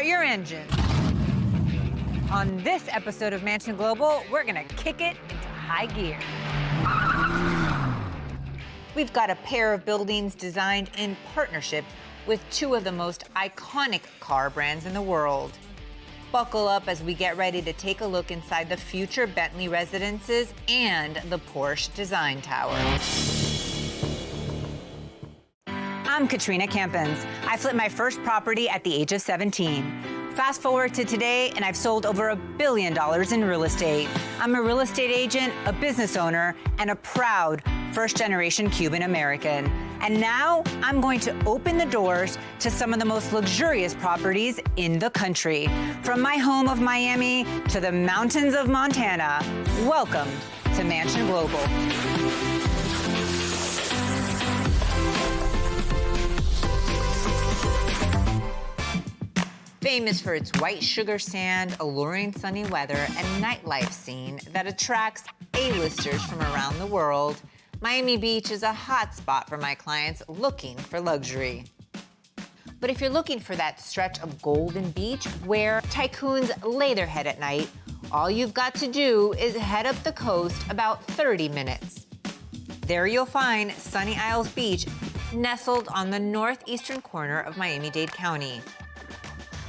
start your engine. On this episode of Mansion Global, we're gonna kick it into high gear. We've got a pair of buildings designed in partnership with two of the most iconic car brands in the world. Buckle up as we get ready to take a look inside the future Bentley residences and the Porsche Design Tower. I'm Katrina Campins. I flipped my first property at the age of 17. Fast forward to today, and I've sold over $1 billion in real estate. I'm a real estate agent, a business owner, and a proud first-generation Cuban American. And now I'm going to open the doors to some of the most luxurious properties in the country. From my home of Miami to the mountains of Montana, welcome to Mansion Global. Famous for its white sugar sand, alluring sunny weather, and nightlife scene that attracts A-listers from around the world, Miami Beach is a hot spot for my clients looking for luxury. But if you're looking for that stretch of golden beach where tycoons lay their head at night, all you've got to do is head up the coast about 30 minutes. There you'll find Sunny Isles Beach, nestled on the northeastern corner of Miami-Dade County.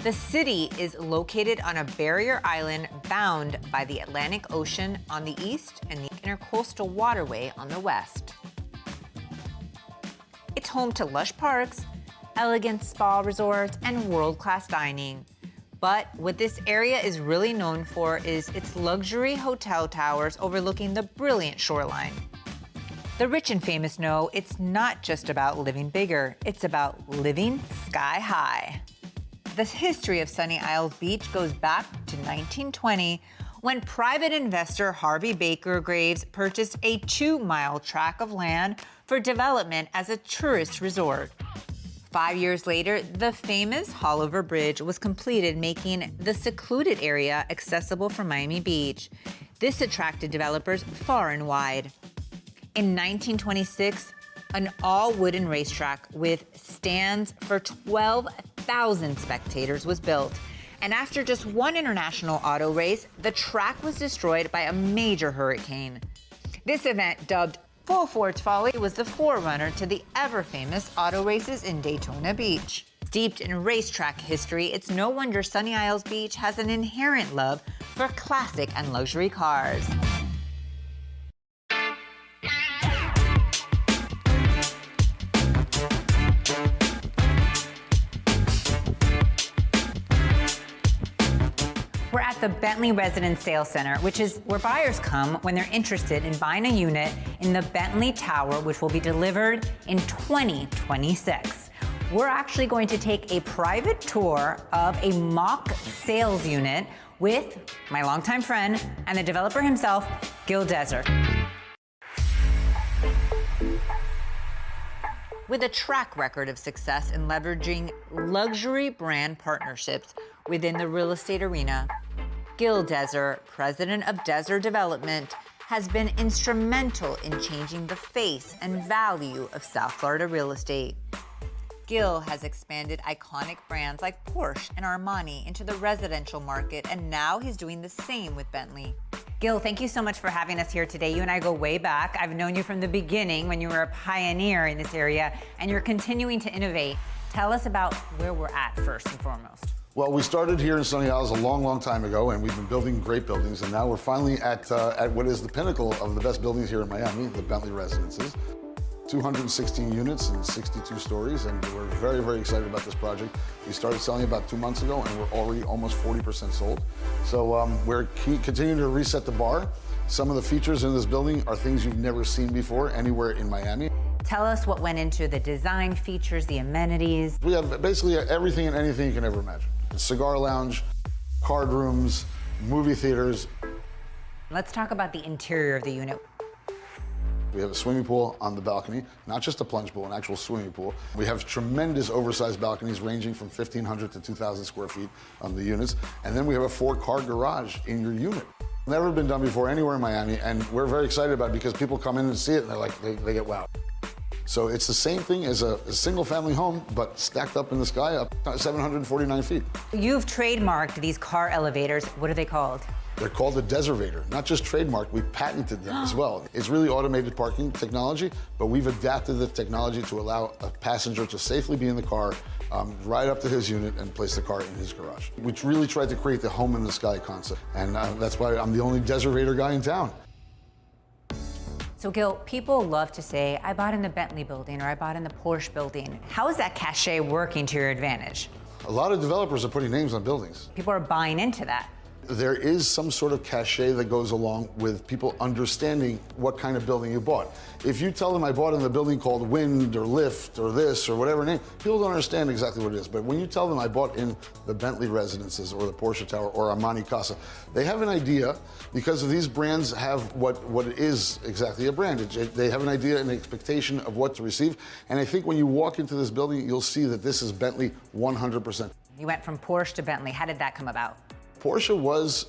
The city is located on a barrier island bound by the Atlantic Ocean on the east and the Intercoastal Waterway on the west. It's home to lush parks, elegant spa resorts, and world-class dining. But what this area is really known for is its luxury hotel towers overlooking the brilliant shoreline. The rich and famous know it's not just about living bigger, it's about living sky high. The history of Sunny Isles Beach goes back to 1920 when private investor Harvey Baker Graves purchased a 2-mile tract of land for development as a tourist resort. 5 years later, the famous Haulover Bridge was completed, making the secluded area accessible from Miami Beach. This attracted developers far and wide. In 1926, an all-wooden racetrack with stands for 12,000 spectators was built. And after just one international auto race, the track was destroyed by a major hurricane. This event, dubbed Full Ford's Folly, was the forerunner to the ever-famous auto races in Daytona Beach. Steeped in racetrack history, it's no wonder Sunny Isles Beach has an inherent love for classic and luxury cars. We're at the Bentley Residence Sales Center, which is where buyers come when they're interested in buying a unit in the Bentley Tower, which will be delivered in 2026. We're actually going to take a private tour of a mock sales unit with my longtime friend and the developer himself, Gil Desert. With a track record of success in leveraging luxury brand partnerships within the real estate arena, Gil Desert, president of Desert Development, has been instrumental in changing the face and value of South Florida real estate. Gil has expanded iconic brands like Porsche and Armani into the residential market, and now he's doing the same with Bentley. Gil, thank you so much for having us here today. You and I go way back. I've known you from the beginning when you were a pioneer in this area, and you're continuing to innovate. Tell us about where we're at first and foremost. Well, we started here in Sunny Isles a long, long time ago, and we've been building great buildings, and now we're finally at what is the pinnacle of the best buildings here in Miami, the Bentley Residences. 216 units and 62 stories, and we're very, very excited about this project. We started selling about 2 months ago, and we're already almost 40% sold. So we're continuing to reset the bar. Some of the features in this building are things you've never seen before anywhere in Miami. Tell us what went into the design features, the amenities. We have basically everything and anything you can ever imagine. A cigar lounge, card rooms, movie theaters. Let's talk about the interior of the unit. We have a swimming pool on the balcony, not just a plunge pool, an actual swimming pool. We have tremendous oversized balconies ranging from 1,500 to 2,000 square feet on the units. And then we have a 4-car garage in your unit. Never been done before anywhere in Miami, and we're very excited about it because people come in and see it and they're like, they get wow. So it's the same thing as a single family home, but stacked up in the sky up 749 feet. You've trademarked these car elevators. What are they called? They're called the Deservator. Not just trademarked, we patented them as well. It's really automated parking technology, but we've adapted the technology to allow a passenger to safely be in the car, ride up to his unit and place the car in his garage. We really tried to create the home in the sky concept, and that's why I'm the only Deservator guy in town. So Gil, people love to say, I bought in the Bentley building or I bought in the Porsche building. How is that cachet working to your advantage? A lot of developers are putting names on buildings. People are buying into that. There is some sort of cachet that goes along with people understanding what kind of building you bought. If you tell them I bought in the building called Wind or Lift or this or whatever name, people don't understand exactly what it is. But when you tell them I bought in the Bentley residences or the Porsche Tower or Armani Casa, they have an idea because of these brands have what it is exactly a brand. They have an idea and an expectation of what to receive. And I think when you walk into this building, you'll see that this is Bentley 100%. You went from Porsche to Bentley. How did that come about? Porsche was,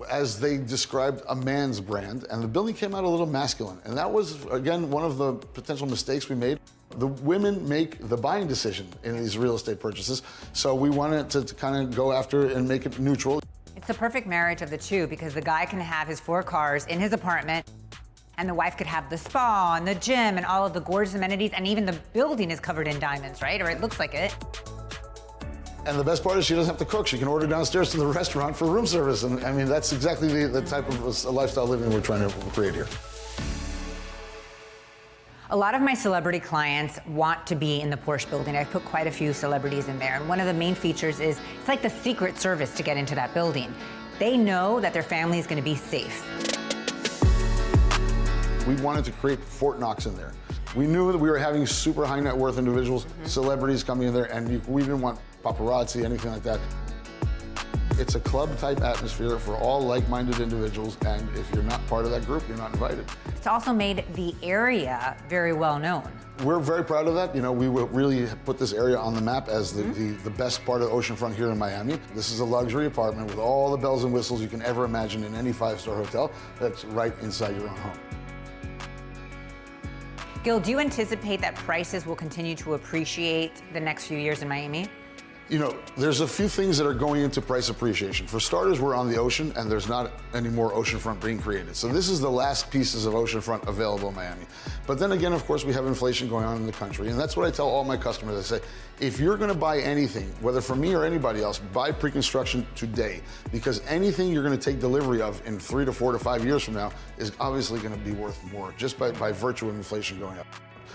as they described, a man's brand, and the building came out a little masculine. And that was, again, one of the potential mistakes we made. The women make the buying decision in these real estate purchases, so we wanted to kind of go after and make it neutral. It's the perfect marriage of the two because the guy can have his 4 cars in his apartment, and the wife could have the spa and the gym and all of the gorgeous amenities, and even the building is covered in diamonds, right? Or it looks like it. And the best part is she doesn't have to cook. She can order downstairs to the restaurant for room service. And I mean, that's exactly the type of lifestyle living we're trying to create here. A lot of my celebrity clients want to be in the Porsche building. I've put quite a few celebrities in there. And one of the main features is it's like the Secret Service to get into that building. They know that their family is going to be safe. We wanted to create Fort Knox in there. We knew that we were having super high net worth individuals, celebrities coming in there, and we didn't want paparazzi, anything like that. It's a club-type atmosphere for all like-minded individuals, and if you're not part of that group, you're not invited. It's also made the area very well known. We're very proud of that. You know, we really put this area on the map as the best part of the oceanfront here in Miami. This is a luxury apartment with all the bells and whistles you can ever imagine in any 5-star hotel that's right inside your own home. Gil, do you anticipate that prices will continue to appreciate the next few years in Miami? You know, there's a few things that are going into price appreciation. For starters, we're on the ocean, and there's not any more oceanfront being created. So this is the last pieces of oceanfront available in Miami. But then again, of course, we have inflation going on in the country, and that's what I tell all my customers. I say, if you're gonna buy anything, whether from me or anybody else, buy pre-construction today, because anything you're gonna take delivery of in 3 to 4 to 5 years from now is obviously gonna be worth more, just by virtue of inflation going up.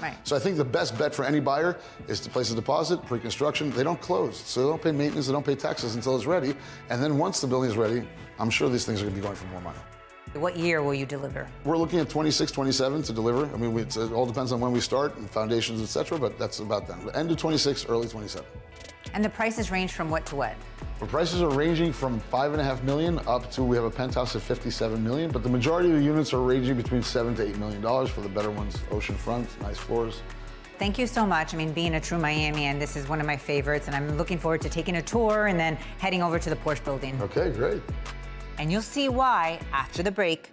Right. So I think the best bet for any buyer is to place a deposit, pre-construction. They don't close, so they don't pay maintenance, they don't pay taxes until it's ready. And then once the building is ready, I'm sure these things are gonna be going for more money. What year will you deliver? We're looking at 26, 27 to deliver. I mean, it all depends on when we start and foundations, et cetera, but that's about then. End of 26, early 27. And the prices range from what to what? The prices are ranging from $5.5 million up to, we have a penthouse at $57 million, but the majority of the units are ranging between $7 to $8 million for the better ones, oceanfront, nice floors. Thank you so much. I mean, being a true Miamian, this is one of my favorites, and I'm looking forward to taking a tour and then heading over to the Porsche building. Okay, great. And you'll see why after the break.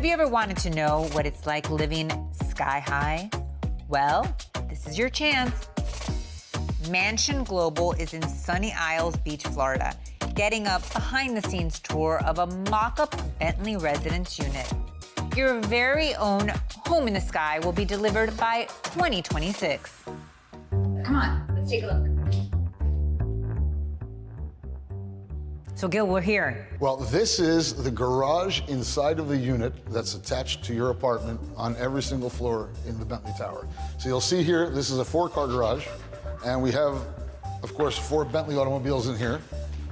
Have you ever wanted to know what it's like living sky high? Well, this is your chance. Mansion Global is in Sunny Isles Beach, Florida, getting a behind-the-scenes tour of a mock-up Bentley residence unit. Your very own home in the sky will be delivered by 2026. Come on, let's take a look. So Gil, we're here. Well, this is the garage inside of the unit that's attached to your apartment on every single floor in the Bentley Tower. So you'll see here, this is a 4-car garage, and we have, of course, 4 Bentley automobiles in here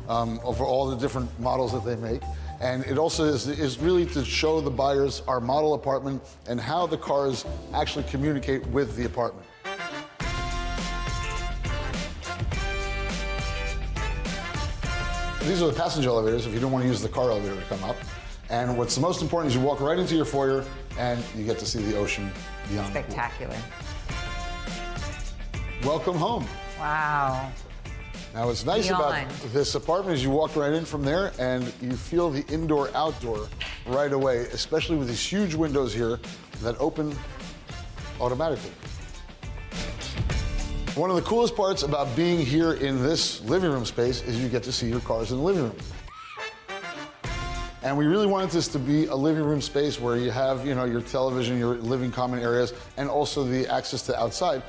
over all the different models that they make. And it also is really to show the buyers our model apartment and how the cars actually communicate with the apartment. These are the passenger elevators if you don't want to use the car elevator to come up. And what's the most important is you walk right into your foyer and you get to see the ocean beyond. Spectacular. Welcome home. Wow. Now what's nice about this apartment is you walk right in from there and you feel the indoor-outdoor right away, especially with these huge windows here that open automatically. One of the coolest parts about being here in this living room space is you get to see your cars in the living room. And we really wanted this to be a living room space where you have, your television, your living common areas, and also the access to outside.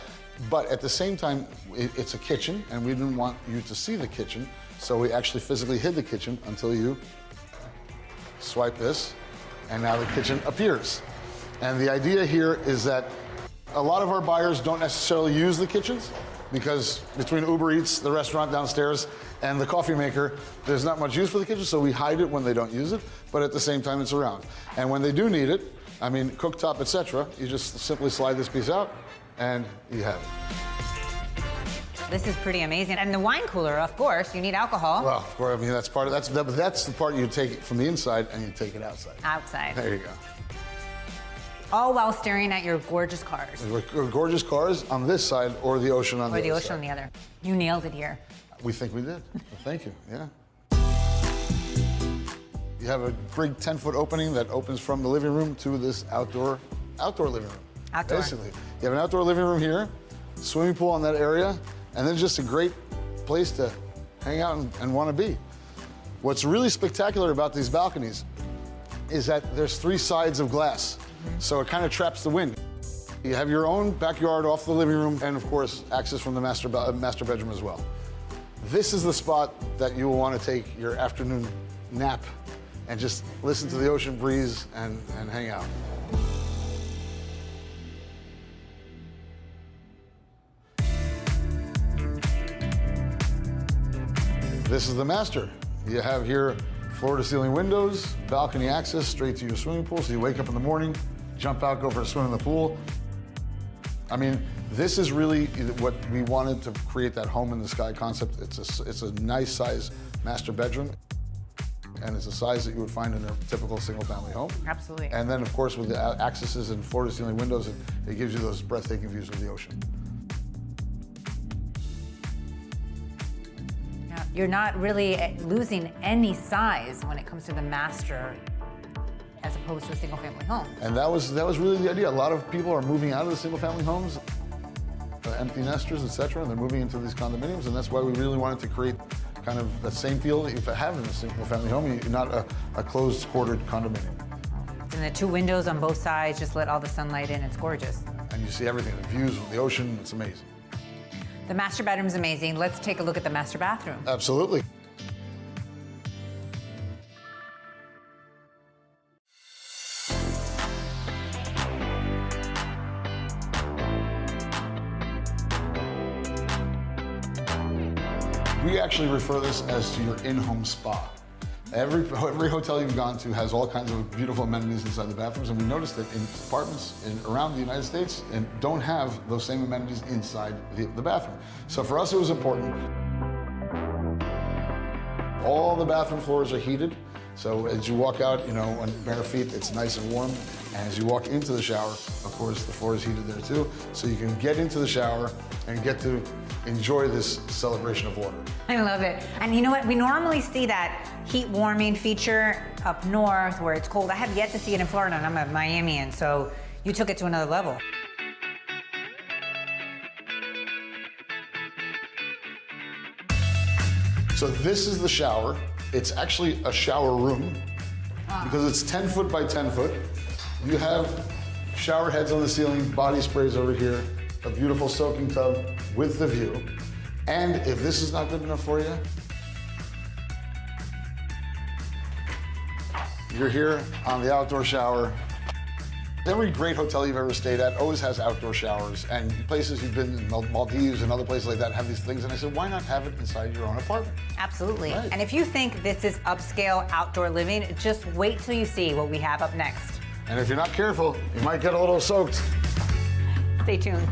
But at the same time, it's a kitchen, and we didn't want you to see the kitchen, so we actually physically hid the kitchen until you swipe this, and now the kitchen appears. And the idea here is that a lot of our buyers don't necessarily use the kitchens because between Uber Eats, the restaurant downstairs, and the coffee maker, there's not much use for the kitchen, so we hide it when they don't use it, but at the same time, it's around. And when they do need it, cooktop, etc., you just simply slide this piece out, and you have it. This is pretty amazing. And the wine cooler, of course, you need alcohol. Well, of course, that's part of that's the part you take it from the inside and you take it outside. Outside. There you go. All while staring at your gorgeous cars. Gorgeous cars on this side or the ocean on the other side. Or the ocean on the other. You nailed it here. We think we did. Well, thank you, yeah. You have a big 10-foot opening that opens from the living room to this outdoor living room. Outdoor. Basically. You have an outdoor living room here, swimming pool in that area, and then just a great place to hang out and want to be. What's really spectacular about these balconies is that there's 3 sides of glass. So it kind of traps the wind. You have your own backyard off the living room and, of course, access from the master bedroom as well. This is the spot that you will want to take your afternoon nap and just listen to the ocean breeze and hang out. This is the master. You have here floor-to-ceiling windows, balcony access straight to your swimming pool, so you wake up in the morning, jump out, go for a swim in the pool. This is really what we wanted to create, that home in the sky concept. It's a nice size master bedroom, and it's a size that you would find in a typical single-family home. Absolutely. And then, of course, with the accesses and floor-to-ceiling windows, it gives you those breathtaking views of the ocean. You're not really losing any size when it comes to the master as opposed to a single-family home. And that was really the idea. A lot of people are moving out of the single-family homes, empty nesters, etc., and they're moving into these condominiums, and that's why we really wanted to create kind of that same feel that you have in a single-family home. You're not a closed, quartered condominium. And the 2 windows on both sides just let all the sunlight in. It's gorgeous. And you see everything, the views of the ocean. It's amazing. The master bedroom's amazing. Let's take a look at the master bathroom. Absolutely. We actually refer this as to your in-home spa. Every hotel you've gone to has all kinds of beautiful amenities inside the bathrooms, and we noticed that in apartments around the United States and don't have those same amenities inside the bathroom. So for us, it was important. All the bathroom floors are heated, So as you walk out, on bare feet, it's nice and warm. And as you walk into the shower, of course, the floor is heated there too. So you can get into the shower and get to enjoy this celebration of water. I love it. And you know what? We normally see that heat warming feature up north where it's cold. I have yet to see it in Florida, and I'm a Miamian, so you took it to another level. So this is the shower. It's actually a shower room because it's 10 foot by 10 foot. You have shower heads on the ceiling, body sprays over here, a beautiful soaking tub with the view. And if this is not good enough for you, you're here on the outdoor shower. Every great hotel you've ever stayed at always has outdoor showers, and places you've been in Maldives and other places like that have these things, and I said, why not have it inside your own apartment? Absolutely. Right. And if you think this is upscale outdoor living, just wait till you see what we have up next. And if you're not careful, you might get a little soaked. Stay tuned.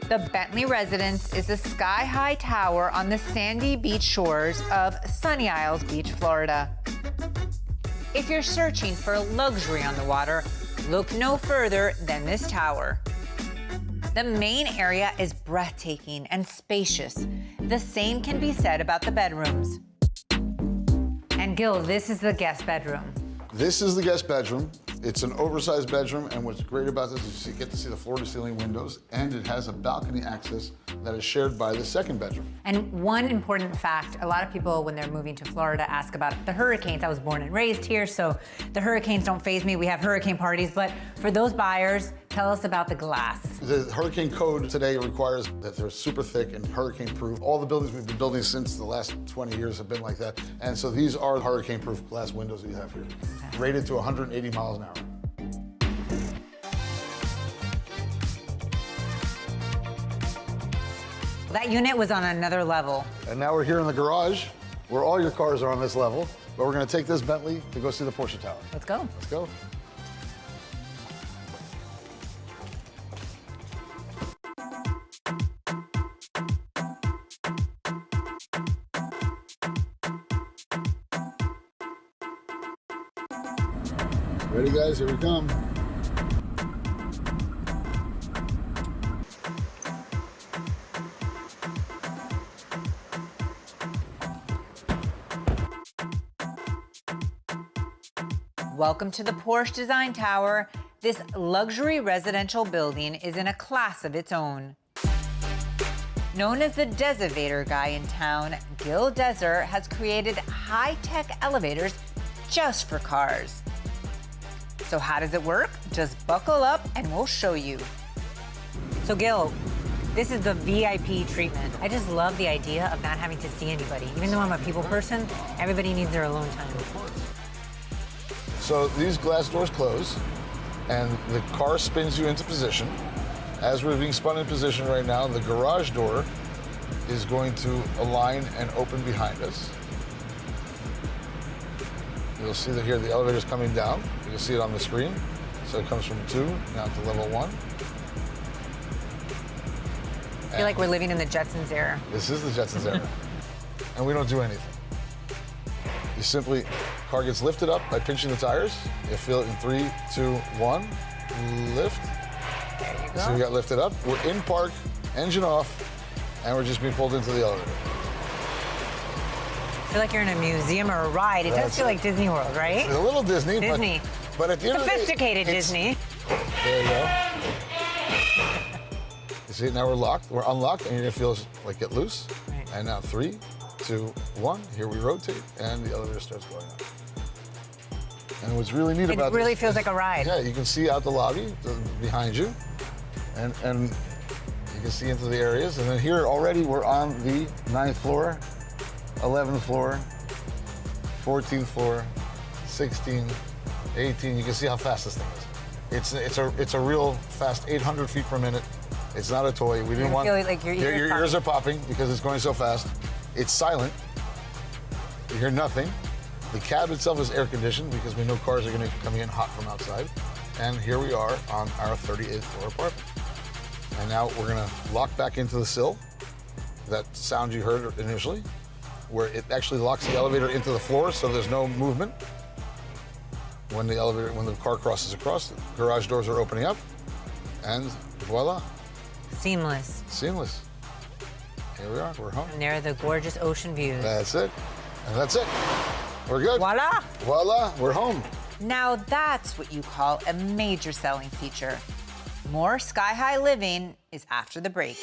The Bentley residence is a sky-high tower on the sandy beach shores of Sunny Isles Beach, Florida. If you're searching for luxury on the water, look no further than this tower. The main area is breathtaking and spacious. The same can be said about the bedrooms. And Gil, this is the guest bedroom. This is the guest bedroom. It's an oversized bedroom, and what's great about this is you get to see the floor-to-ceiling windows, and it has a balcony access that is shared by the second bedroom. And one important fact, a lot of people when they're moving to Florida ask about the hurricanes. I was born and raised here, so the hurricanes don't faze me. We have hurricane parties, but for those buyers, tell us about the glass. The hurricane code today requires that they're super thick and hurricane-proof. All the buildings we've been building since the last 20 years have been like that, and so these are hurricane-proof glass windows that you have here, rated to 180 miles an hour. That unit was on another level. And now we're here in the garage, where all your cars are on this level, but we're gonna take this Bentley to go see the Porsche Tower. Let's go. Let's go. Ready, guys? Here we come. Welcome to the Porsche Design Tower. This luxury residential building is in a class of its own. Known as the Desivator guy in town, Gil Deser has created high-tech elevators just for cars. So how does it work? Just buckle up and we'll show you. So Gil, this is the VIP treatment. I just love the idea of not having to see anybody. Even though I'm a people person, everybody needs their alone time. So these glass doors close, and the car spins you into position. As we're being spun in position right now, the garage door is going to align and open behind us. You'll see that here the elevator is coming down. You can see it on the screen. So it comes from 2 now to level 1. I feel like we're living in the Jetsons era. This is the Jetsons era. And we don't do anything. You simply, car gets lifted up by pinching the tires. You feel it in 3, 2, 1, lift. There you go. So we got lifted up. We're in park, engine off, and we're just being pulled into the elevator. I feel like you're in a museum or a ride. It does feel like Disney World, right? It's a little Disney. Disney. But at the end Sophisticated of the day, Disney. There you go. You see, now we're locked. We're unlocked, and you're gonna feel us like get loose. Right. And now 3, 2, 1. Here we rotate, and the elevator starts going up. And what's really neat about It really this feels is- like a ride. Yeah, you can see out the lobby behind you, and you can see into the areas. And then here already we're on the 9th floor, 11th floor, 14th floor, 16, 18. You can see how fast this thing is. It's a real fast 800 feet per minute. It's not a toy. We didn't want feel like your ears are popping because it's going so fast. It's silent. You hear nothing. The cab itself is air conditioned because we know cars are going to be coming in hot from outside. And here we are on our 38th floor apartment. And now we're going to lock back into the sill. That sound you heard initially, where it actually locks the elevator into the floor, so there's no movement. When the car crosses across, the garage doors are opening up, and voila, Seamless. seamless. Here we are, we're home. And there are the gorgeous ocean views. That's it, and that's it. We're good. Voila! Voila, we're home. Now that's what you call a major selling feature. More sky-high living is after the break.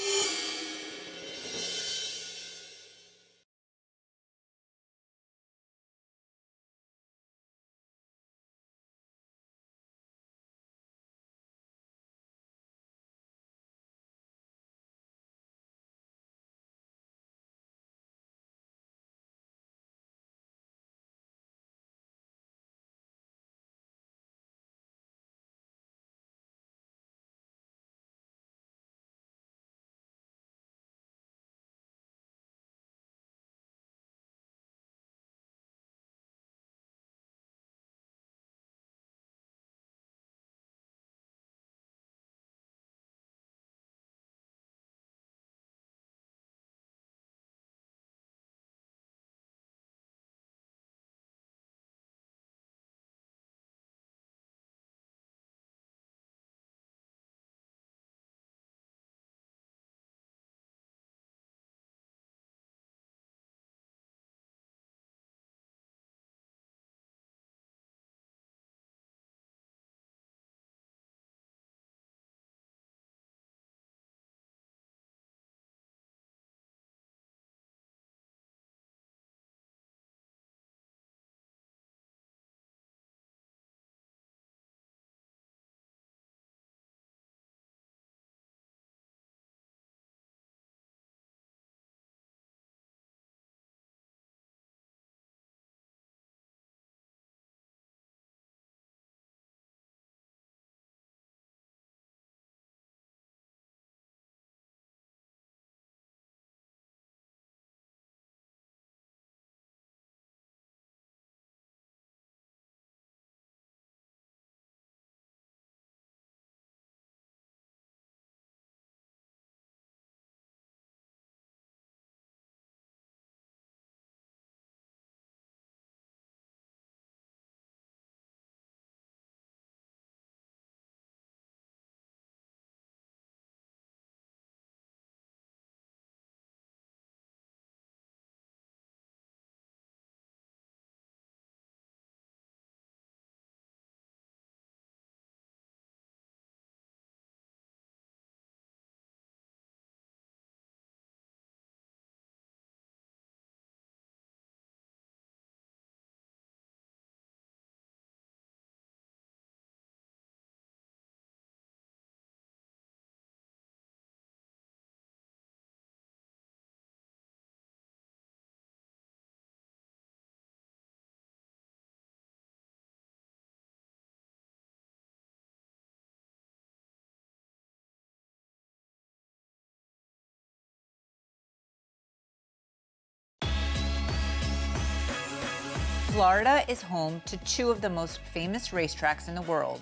Florida is home to two of the most famous racetracks in the world,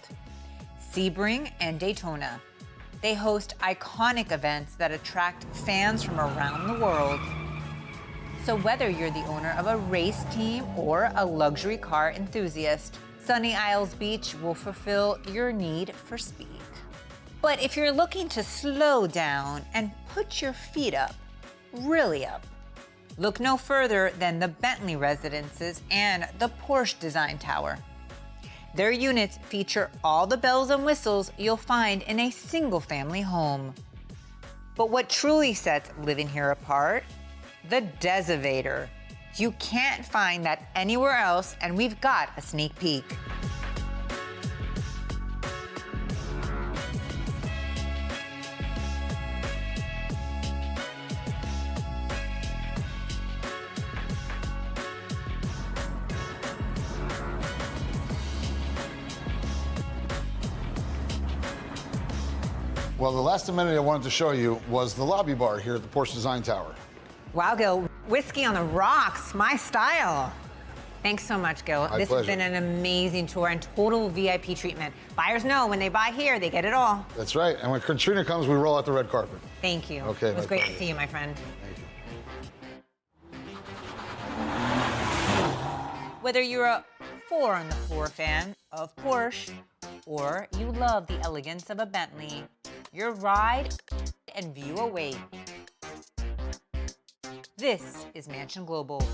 Sebring and Daytona. They host iconic events that attract fans from around the world. So whether you're the owner of a race team or a luxury car enthusiast, Sunny Isles Beach will fulfill your need for speed. But if you're looking to slow down and put your feet up, really up, look no further than the Bentley residences and the Porsche Design Tower. Their units feature all the bells and whistles you'll find in a single-family home. But what truly sets living here apart? The Desivator. You can't find that anywhere else, and we've got a sneak peek. Well, the last amenity I wanted to show you was the lobby bar here at the Porsche Design Tower. Wow, Gil, whiskey on the rocks, my style. Thanks so much, Gil. My this pleasure. has been an amazing tour and total VIP treatment. Buyers know when they buy here, they get it all. That's right. And when Katrina comes, we roll out the red carpet. Thank you. Okay, It was my great pleasure. to see you, my friend. Thank you. Whether you're a 4-on-the-floor fan of Porsche or you love the elegance of a Bentley, your ride and view await. This is Mansion Global.